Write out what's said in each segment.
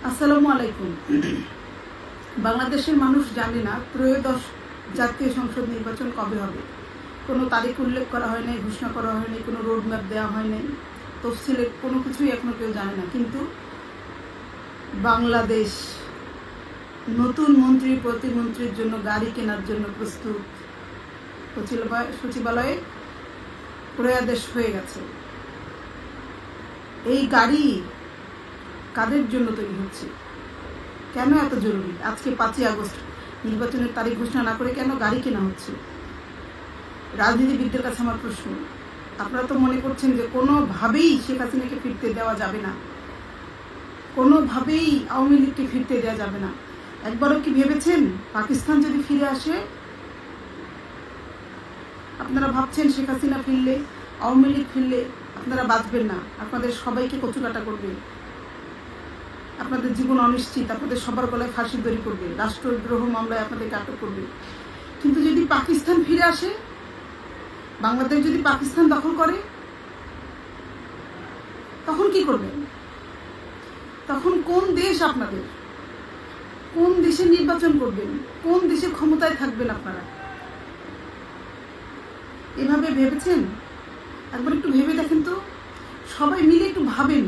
আসসালামু আলাইকুম। বাংলাদেশের মানুষ জানে না ত্রয়োদশ জাতীয় সংসদ নির্বাচন কবে হবে। কোনো তারিখ উল্লেখ করা হয় নাই, ঘোষণা করা হয় নাই, কোনো রোড ম্যাপ দেওয়া হয় নাই, তফসিলের কোনো কিছুই এখনো কেউ জানে না। কিন্তু বাংলাদেশ নতুন মন্ত্রী প্রতিমন্ত্রীর জন্য গাড়ি কেনার জন্য প্রস্তুত। সচিবালয়ে প্রয়াদেশ হয়ে গেছে। এই গাড়ি কাদের জন্য তৈরি হচ্ছে, কেন এত জরুরি? আজকে 5ই আগস্ট নির্বাচনের তারিখ ঘোষণা না করে কেন গাড়ি কেনা হচ্ছে? রাজনীতিবিদদের কাছে আমার প্রশ্ন, আপনারা তো মনে করছেন যে কোনোভাবেই শেখ হাসিনাকে ফিরতে দেওয়া যাবে না, কোনোভাবেই আওয়ামী লীগকে ফিরতে দেওয়া যাবে না। একবারও কি ভেবেছেন পাকিস্তান যদি ফিরে আসে? আপনারা ভাবছেন শেখ হাসিনা ফিরলে, আওয়ামী লীগ ফিরলে আপনারা বাঁচবেন না, আপনাদের সবাইকে কচুকাটা করবে, আপনাদের জীবন অনিশ্চিত, আপনাদের সবার গলায় ফাঁসির দড়ি করবে, রাষ্ট্রদ্রোহ মামলায় আপনাদেরকে আটক করবে। কিন্তু যদি পাকিস্তান ফিরে আসে, বাংলাদেশ যদি পাকিস্তান দখল করে, তখন কি করবেন? তখন কোন দেশ আপনাদের? কোন দেশে নির্বাচন করবেন? কোন দেশের ক্ষমতায় থাকবেন আপনারা? এভাবে ভেবেছেন? একবার একটু ভেবে দেখেন তো, সবাই মিলে একটু ভাবেন।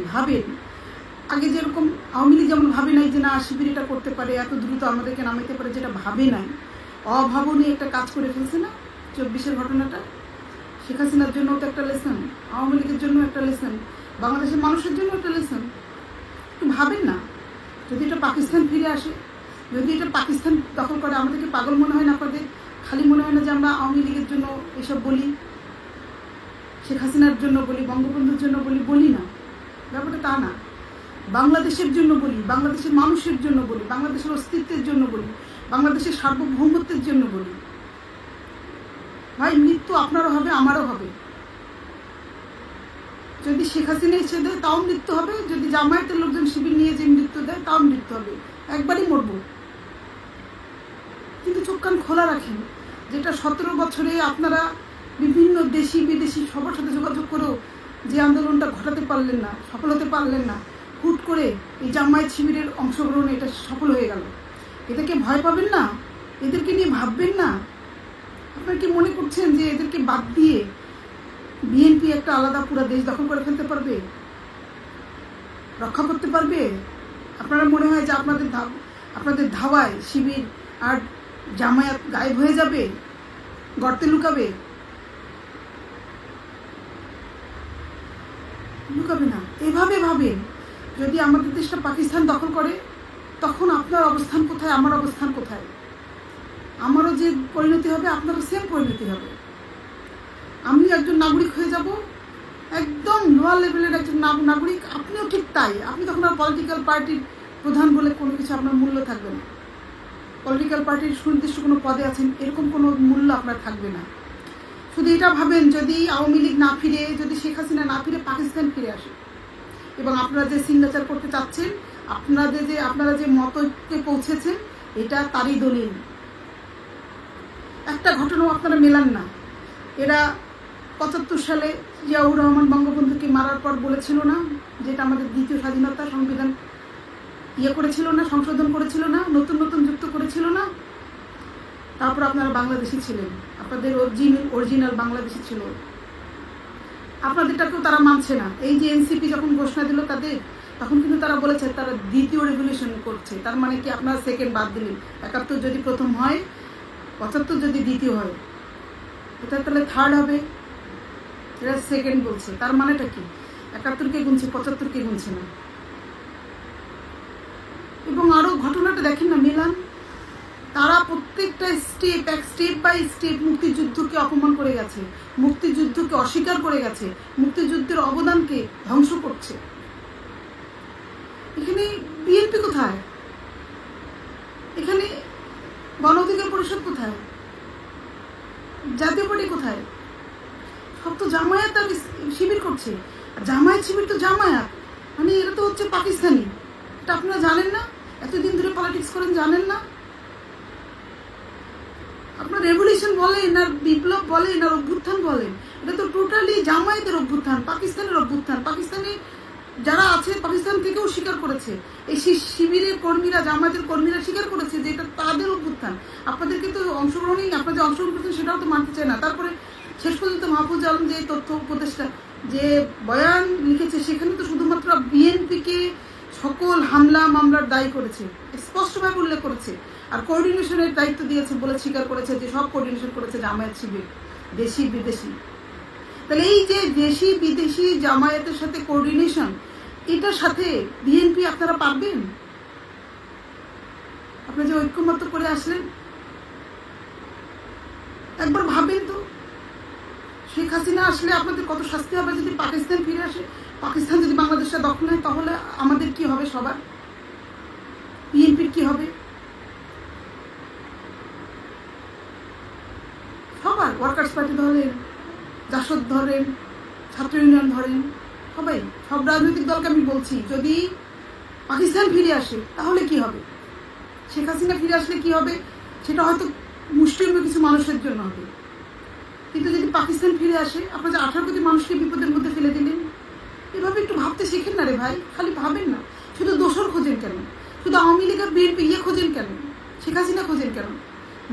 আগে যেরকম আওয়ামী লীগ যেমন ভাবে নাই যে না শিবির এটা করতে পারে, এত দ্রুত আমাদেরকে নামাইতে পারে, যেটা ভাবে নাই, অভাবনীয় একটা কাজ করে ফেলছে না 24-এর ঘটনাটা। শেখ হাসিনার জন্য তো একটা লেসন, আওয়ামী লীগের জন্য একটা লেসন, বাংলাদেশের মানুষের জন্য একটা লেসন। একটু ভাবেন না, যদি এটা পাকিস্তান ফিরে আসে, যদি এটা পাকিস্তান দখল করে, আমাদেরকে পাগল মনে হয় না? আপনাদের খালি মনে হয় না যে আমরা আওয়ামী লীগের জন্য এসব বলি, শেখ হাসিনার জন্য বলি, বঙ্গবন্ধুর জন্য বলি না? ব্যাপারটা তা না। বাংলাদেশের জন্য বলি, বাংলাদেশের মানুষের জন্য বলি, বাংলাদেশের অস্তিত্বের জন্য বলি, বাংলাদেশের সার্বভৌমত্বের জন্য বলি। ভাই, মৃত্যু আপনারও হবে, আমারও হবে। যদি শেখ হাসিনা এসে দেয় তাও মৃত্যু হবে, যদি জামায়াতের লোকজন শিবির নিয়ে যে মৃত্যু দেয় তাও মৃত্যু হবে, একবারই মরবো। কিন্তু চোখ কান খোলা রাখেন, যেটা 17 বছরে আপনারা বিভিন্ন দেশি বিদেশি সবার সাথে যোগাযোগ করেও যে আন্দোলনটা ঘটাতে পারলেন না, সফল হতে পারলেন না, হুট করে এই জামায়াত শিবিরের অংশগ্রহণে এটা সফল হয়ে গেল। এদেরকে ভয় পাবেন না? এদেরকে নিয়ে ভাববেন না? আপনারা কি মনে করছেন যে এদেরকে বাদ দিয়ে বিএনপি একটা আলাদা পুরো দেশ দখল করে ফেলতে পারবে, রক্ষা করতে পারবে? আপনারা মনে হয় যে আপনাদের ধাওয়ায় শিবির আর জামায়াত গায়েব হয়ে যাবে, গর্তে লুকাবে? লুকাবে না। এভাবে ভাবেন, যদি আমাদের দেশটা পাকিস্তান দখল করে, তখন আপনার অবস্থান কোথায়, আমার অবস্থান কোথায়? আমারও যে পরিণতি হবে, আপনারও সেম পরিণতি হবে। আমি একজন নাগরিক হয়ে যাব, একদম লোয়ার লেভেলের একজন নাগরিক, আপনিও ঠিক তাই। আপনি তখন আর পলিটিক্যাল পার্টির প্রধান বলে কোনো কিছু আপনার মূল্য থাকবে না, পলিটিক্যাল পার্টির সুনির্দিষ্ট কোনো পদে আছেন এরকম কোনো মূল্য আপনার থাকবে না। শুধু এটা ভাবেন, যদি আওয়ামী লীগ না ফিরে, যদি শেখ হাসিনা না ফিরে, পাকিস্তান ফিরে আসে, এবং আপনারা যে সিগনেচার করতে চাচ্ছেন, আপনারা যে মতকে পৌঁছেছেন, এটা তারই দলিল। একটা ঘটনাও আপনারা মেলান না। এরা 75 সালে জিয়াউর রহমান বঙ্গবন্ধুকে মারার পর বলেছিল না, যেটা আমাদের দ্বিতীয় স্বাধীনতা, সংবিধান করেছিল না, সংশোধন করেছিল না, নতুন যুক্ত করেছিল না? তারপর আপনারা বাংলাদেশি ছিলেন, আপনাদের অরিজিনাল বাংলাদেশি ছিল। আপনাদেরটাকেও তারা মানছে না। এই যে এনসিপি যখন ঘোষণা দিল তাদের, তখন কিন্তু তারা বলেছে তারা দ্বিতীয় রেভলিউশন করছে। তার মানে কি আপনারা সেকেন্ড বাদ দিলেন? 71 যদি প্রথম হয়, 75 যদি দ্বিতীয় হয়, এটা তাহলে থার্ড হবে। এরা সেকেন্ড বলছে, তার মানেটা কি? 71কে গুনছে, 75কে গুনছে না। এবং আরো ঘটনাটা দেখেন না, মেলান। তারা প্রত্যেকটা স্টেপ বাই স্টেপ মুক্তিযুদ্ধকে অপমান করে গেছে, মুক্তিযুদ্ধকে অস্বীকার করে গেছে, মুক্তিযুদ্ধের অবদানকে ধ্বংস করছে। এখানে বিএনপি কোথায়? এখানে গণ অধিকার পরিষদ কোথায়? জাতীয় পার্টি কোথায়? সব তো জামায়াত আর শিবির করছে। জামায়াত শিবির তো জামায়াত, মানে এরা তো হচ্ছে পাকিস্তানি। এটা আপনারা জানেন না? এতদিন ধরে পলিটিক্স করেন, জানেন না? আপনার রেভলিউশন বলেন আর বিপ্লব বলেন আর অভ্যুত্থান বলেন, এটা তো টোটালি জামায়াতের অভ্যুত্থান, পাকিস্তানের অভ্যুত্থান। পাকিস্তানে যারা আছে পাকিস্তান থেকেও স্বীকার করেছে, এই শিবিরের কর্মীরা, জামায়াতের কর্মীরা স্বীকার করেছে যে এটা তাদের অভ্যুত্থান। আপনাদেরকে তো অংশগ্রহণই, আপনারা যে অংশগ্রহণ করছেন সেটাও তো মানতে চায় না। তারপরে শেষ পর্যন্ত মাহফুজ আলম যে তথ্য উপদেষ্টা যে বয়ান লিখেছে, সেখানে তো শুধুমাত্র বিএনপিকে সকল হামলা মামলার দায়ী করেছে, স্পষ্টভাবে উল্লেখ করেছে। আর কোঅর্ডিনেশনের দায়িত্ব দিয়েছে বলে স্বীকার করেছে যে সব কোঅর্ডিনেশন করেছে জামায়াত শিবির, দেশি বিদেশি। তাহলে এই যে দেশি বিদেশি জামায়াতের সাথে কোঅর্ডিনেশন, এটার সাথে বিএনপি আপনারা পারবেন? আপনারা যে ঐক্যমত্য করে আসলেন, একবার ভাবেন তো শেখ হাসিনা আসলে আপনাদের কত শাস্তি হবে যদি পাকিস্তান ফিরে আসে। পাকিস্তান যদি বাংলাদেশে দখল নেয় তাহলে আমাদের কি হবে, সবার বিএনপির কি হবে, সবার ওয়ার্কার্স পার্টি ধরেন, জাসদ ধরেন, ছাত্র ইউনিয়ন ধরেন, সবাই, সব রাজনৈতিক দলকে আমি বলছি, যদি পাকিস্তান ফিরে আসে তাহলে কি হবে, শেখ হাসিনা ফিরে আসলে কি হবে, সেটা হয়তো মুষ্টিমেয় কিছু মানুষের জন্য হবে। কিন্তু যদি পাকিস্তান ফিরে আসে, আপনার যে 18 কোটি মানুষকে বিপদের মধ্যে ফেলে দিলেন, এভাবে একটু ভাবতে শেখেন না রে ভাই, খালি ভাবেন না। শুধু দোষর খোঁজেন কেন, শুধু আওয়ামী লীগের বিএনপি খোঁজেন কেন, শেখ হাসিনা খোঁজেন কেন,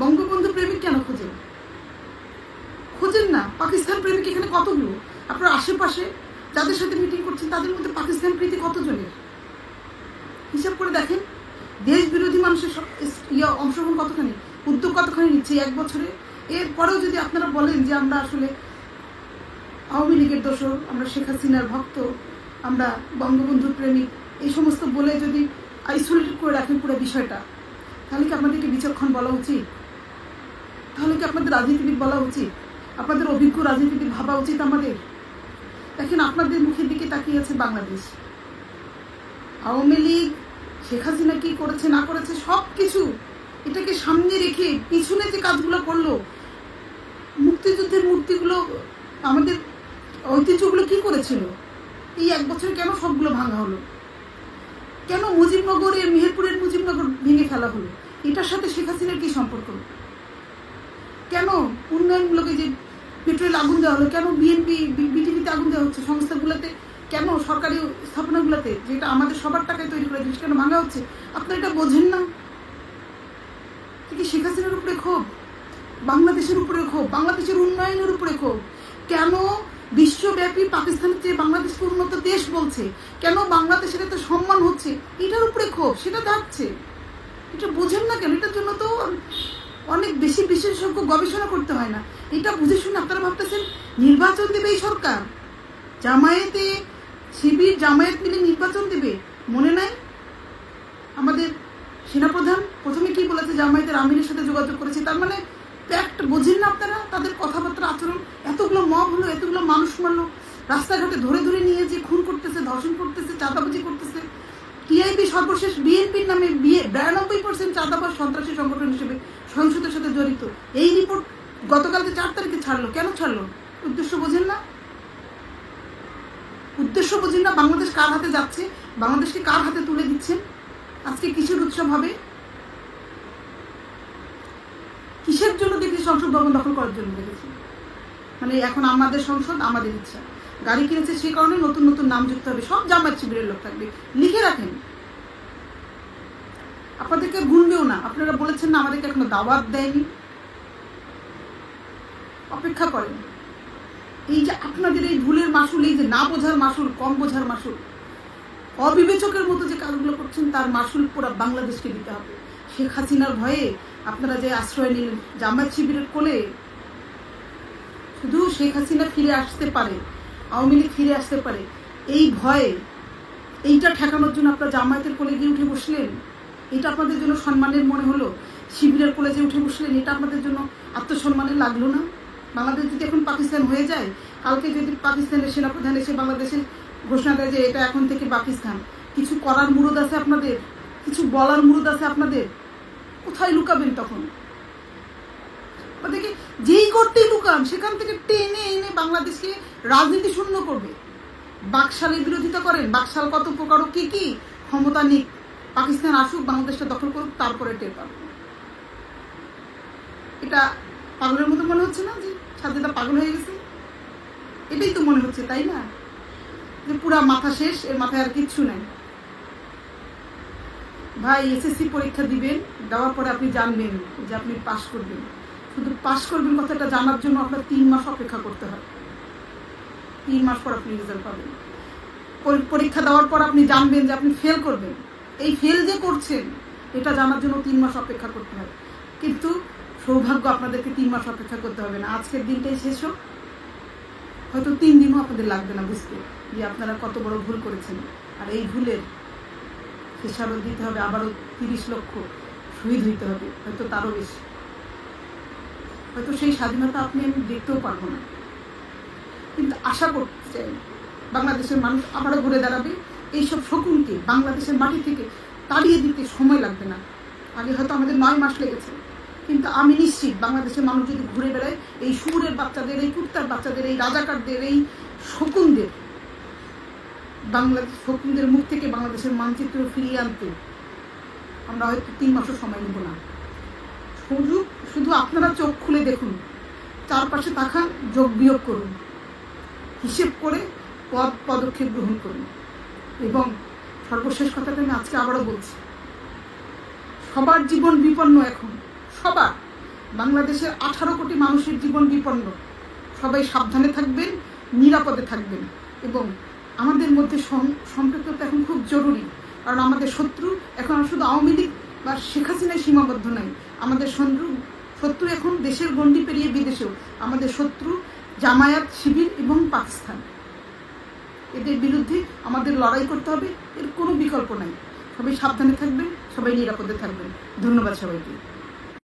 বঙ্গবন্ধু প্রেমিক কেন খোঁজেন? খোঁজেন না পাকিস্তান প্রেমিক এখানে কতগুলো। আপনার আশেপাশে যাদের সাথে মিটিং করছেন তাদের মধ্যে পাকিস্তান প্রীতি কতজনের হিসাব করে দেখেন। দেশ বিরোধী মানুষের অংশগ্রহণ কতখানি, উদ্যোগ কতখানি নিচ্ছে এক বছরে। এরপরেও যদি আপনারা বলেন যে আমরা আসলে আওয়ামী লীগের দোষর, আমরা শেখ হাসিনার ভক্ত, আমরা বঙ্গবন্ধুর প্রেমিক, এই সমস্ত বলে যদি আইসোলেটেড করে রাখেন পুরো বিষয়টা, তাহলে কি আপনাদেরকে বিচক্ষণ বলা উচিত? তাহলে কি আপনাদের রাজনীতিবিদ বলা উচিত? আপনাদের অভিজ্ঞ রাজনীতিবিদ ভাবা উচিত আমাদের? দেখেন, আপনাদের মুখের দিকে তাকিয়ে আছে বাংলাদেশ। আওয়ামী লীগ, শেখ হাসিনা কি করেছে না করেছে সব কিছু এটাকে সামনে রেখে পিছনে যে কাজগুলো করলো, মুক্তিযুদ্ধের মূর্তিগুলো, আমাদের ঐতিহ্যগুলো কি করেছিল, এই এক বছর কেন সবগুলো ভাঙা হলো? কেন মুজিবনগরের, মেহেরপুরের মুজিবনগর ভেঙে ফেলা হলো? এটার সাথে শেখ হাসিনার কি সম্পর্ক? কেন উন্নয়নগুলোকে যে পেট্রোল আগুন দেওয়া হলো, কেন বিএনপি বিটিভিতে আগুন দেওয়া হচ্ছে, সংস্থাগুলোতে কেন, সরকারি স্থাপনাগুলোতে, যেটা আমাদের সবার টাকায় তৈরি করা জিনিস কেন ভাঙা হচ্ছে? আপনারা এটা বোঝেন না? কি শেখ হাসিনার উপরে ক্ষোভ, বাংলাদেশের উপরে ক্ষোভ, বাংলাদেশের উন্নয়নের উপরে ক্ষোভ? কেন বিশ্বব্যাপী পাকিস্তানের চেয়ে বাংলাদেশকে উন্নত দেশ বলছে, কেন বাংলাদেশের এত সম্মান হচ্ছে, এটার উপরে ক্ষোভ, সেটা থাকছে। এটা বোঝেন না কেন? এটার জন্য তো অনেক বেশি বিশেষজ্ঞ গবেষণা করতে হয় না। এটা বুঝে শুনে আপনারা ভাবতেছেন নির্বাচন দেবে এই সরকার, জামায়াতে শিবির জামায়াত মিলে নির্বাচন দেবে? মনে নাই আমাদের সেনাপ্রধান প্রথমে কি বলেছে, জামায়াতের আমিরের সাথে যোগাযোগ করেছে। তার মানে ফ্যাক্ট বোঝেন না আপনারা? তাদের কথাবার্তা, আচরণ, এতগুলো মব হলো, এতগুলো মানুষ মারলো, রাস্তাঘাটে ধরে ধরে নিয়ে যে খুন করতেছে, ধর্ষণ করতেছে, চাঁদাবাজি করতেছে। টিআইবি সর্বশেষ বিএনপির নামে 92% চাঁদাবাজ সন্ত্রাসী সংগঠন হিসেবে সহিংসতার সাথে জড়িত। এই রিপোর্ট গতকালকে 4 তারিখে ছাড়লো। কেন ছাড়লো? উদ্দেশ্য বোঝেন না? উদ্দেশ্য বোঝেন না? বাংলাদেশ কার হাতে যাচ্ছে, বাংলাদেশকে কার হাতে তুলে দিচ্ছেন? আজকে কিসের উৎসব হবে? কিসের জন্য দেখি সংসদ ভবন দখল করার জন্য দেখেছি। মানে এখন আমাদের সংসদ, আমাদের ইচ্ছা। গাড়ি কিনেছে সেই কারণে নতুন নতুন নাম যুক্ত হবে, সব জামায়াত শিবিরের লোক থাকবে। লিখে রাখেন, আপনাদেরকে ভুলবেও না। আপনারা বলেছেন না আমাদেরকে এখনো দাওয়াত দেয়নি, অপেক্ষা করেন। এই যে আপনাদের এই ভুলের মাসুল, এই যে না বোঝার মাসুল, কম বোঝার মাসুল, অবিবেচকের মতো যে কাজগুলো করছেন তার মাসুল পুরো বাংলাদেশকে দিতে হবে। শেখ হাসিনার ভয়ে আপনারা যে আশ্রয় নিলেন জামায়াত শিবিরের কোলে, শুধু শেখ হাসিনা ফিরে আসতে পারে, আওয়ামী লীগ ফিরে আসতে পারে, এই ভয়ে, এইটা ঠেকানোর জন্য আপনারা জামায়াতের কোলে গিয়ে উঠে বসলেন। এটা আপনাদের জন্য সম্মানের মনে হলো? শিবিরের কোলে যে উঠে বসলেন, এটা আপনাদের জন্য আত্মসম্মানের লাগলো না? বাংলাদেশ যদি এখন পাকিস্তান হয়ে যায়, কালকে যদি পাকিস্তানের সেনাপ্রধান এসে বাংলাদেশে ঘোষণা দেয় যে এটা এখন থেকে পাকিস্তান, কিছু করার মুরুদ আছে আপনাদের? কিছু বলার মুরুদ আছে আপনাদের? কোথায় লুকাবেন তখন? ওদেরকে যেই করতেই লুকান, সেখান থেকে টেনে এনে বাংলাদেশকে রাজনীতি শূন্য করবে। বাকশালের বিরোধিতা করেন, বাকশাল কত প্রকার, কি কি ক্ষমতা নিক, পাকিস্তান আসুক, বাংলাদেশটা দখল করুক, তারপরে টের পাবে। এটা পাগলের মতো মনে হচ্ছে না যে স্বাধীনতা পাগল হয়ে গেছে? এটাই তো মনে হচ্ছে, তাই না? যে পুরা মাথা শেষ, এর মাথায় আর কিচ্ছু নাই। ভাই এসএসসি পরীক্ষা দিবেন, দেওয়ার পরে আপনি জানবেন যে আপনি পাশ করবেন। শুধু পাশ করবেন কথাটা জানার জন্য আপনার 3 মাস অপেক্ষা করতে হয়। 3 মাস পর আপনি রেজাল্ট পাবেন। পরীক্ষা দেওয়ার পর আপনি জানবেন যে আপনি ফেল করবেন। এই ফেল যে করছেন এটা জানার জন্য 3 মাস অপেক্ষা করতে হয়। কিন্তু সৌভাগ্য আপনাদেরকে 3 মাস অপেক্ষা করতে হবে না। আজকের দিনটাই শেষ হোক, হয়তো 3 দিনও আপনাদের লাগবে না বুঝতে যে আপনারা কত বড় ভুল করেছেন। আর এই ভুলের হিসাবে দিতে হবে, আবারও 30 লক্ষ শহীদ হইতে হবে, হয়তো তারও বেশি। হয়তো সেই স্বাধীনতা আমি দেখতেও পারবো না, কিন্তু আশা করতে চাই বাংলাদেশের মানুষ আবারও ঘুরে দাঁড়াবে। এইসব শকুনকে বাংলাদেশের মাটি থেকে তাড়িয়ে দিতে সময় লাগবে না। আগে হয়তো আমাদের 9 মাস লেগেছে, কিন্তু আমি নিশ্চিত বাংলাদেশের মানুষ যদি ঘুরে বেড়ায়, এই শুয়োরের বাচ্চাদের, এই কুত্তার বাচ্চাদের, এই রাজাকারদের, এই শকুনদের, শকুনদের মুখ থেকে বাংলাদেশের মানচিত্র ফিরিয়ে আনতে আমরা হয়তো 3 মাসও সময় নেব না। শুধু আপনারা চোখ খুলে দেখুন, চারপাশে তাকান, যোগ বিয়োগ করুন, হিসেব করে পদক্ষেপ গ্রহণ করুন। এবং সর্বশেষ কথাটা আমি আজকে আবারও বলছি, সবার জীবন বিপন্ন এখন, সবার। বাংলাদেশের 18 কোটি মানুষের জীবন বিপন্ন। সবাই সাবধানে থাকবেন, নিরাপদে থাকবেন। এবং আমাদের মধ্যে সম্পর্কটা এখন খুব জরুরি, কারণ আমাদের শত্রু এখন শুধু আওয়ামী লীগ বা শেখ হাসিনায় সীমাবদ্ধ নয়। আমাদের শত্রু এখন দেশের গণ্ডি পেরিয়ে বিদেশেও। আমাদের শত্রু জামায়াত, শিবির এবং পাকিস্তান। এদের বিরুদ্ধে আমাদের লড়াই করতে হবে, এর কোনো বিকল্প নাই। সবাই সাবধানে থাকবেন, সবাই নিরাপদে থাকবেন। ধন্যবাদ সবাইকে।